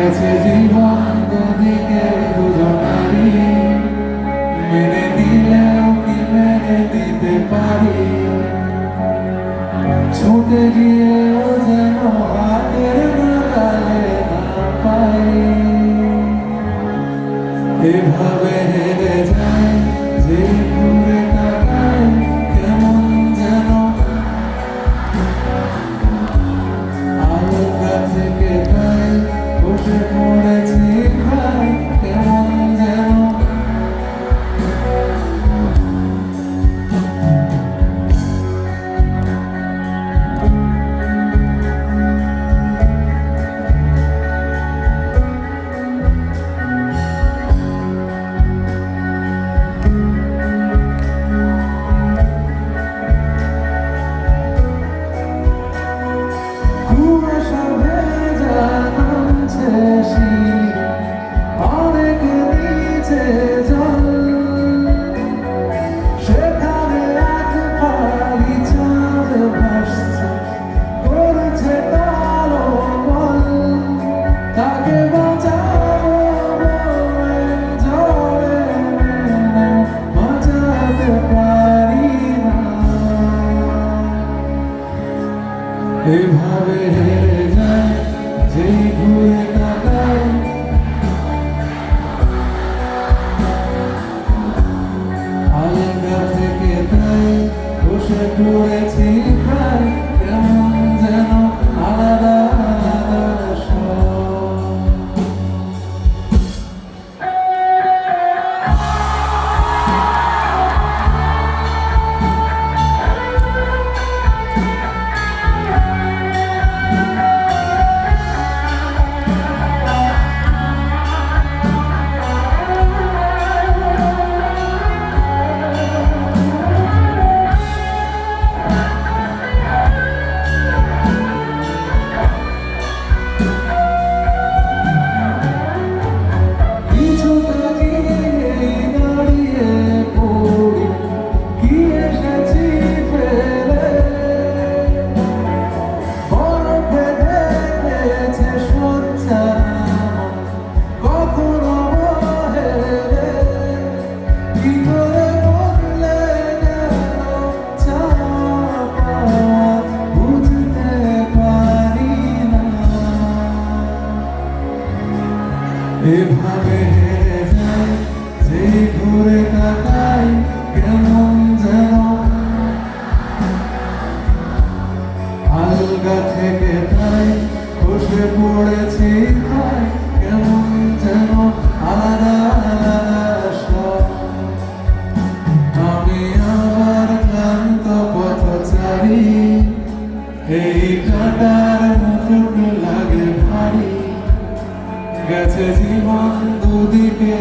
গেছে জীবন দুদিকে দুজনারই, মেনে নিলেও কি মেনে নিতে পারি? ছুটে গিয়েও যেন হাতের নাগালে না পাই। এভাবে হেরে যায় যে ঘুরে তাকায়, কেমন যেন আলগা থেকে তাই বসে পড়েছি ভাই, কেমন যেন অনেক নিচে জল, সেখানে এক ভাই চাঁদ ভাসছে, করেছে তারমল। তাকে বাঁচাবো বলে ঝড়ে মেলে বাঁচাতে পারি না। এভাবে হেরে যায় যেই ঘুরে তাকায়, আলগা থেকে তাই বসে পড়েছি প্রায়, কেমন যেন আলাদা আলাদা সব। এভাবে হেরে যায় যে ঘুরে তাকায়, কেমন যেন আলগা থেকে তাই বসে পড়েছি তাই, কেমন যেন আলাদা আলাদা সব। আমি আবার ক্লান্ত পথচারী, এই কাটার মুকুট লাগে ভারী, গেছে জীবন দুদিকে।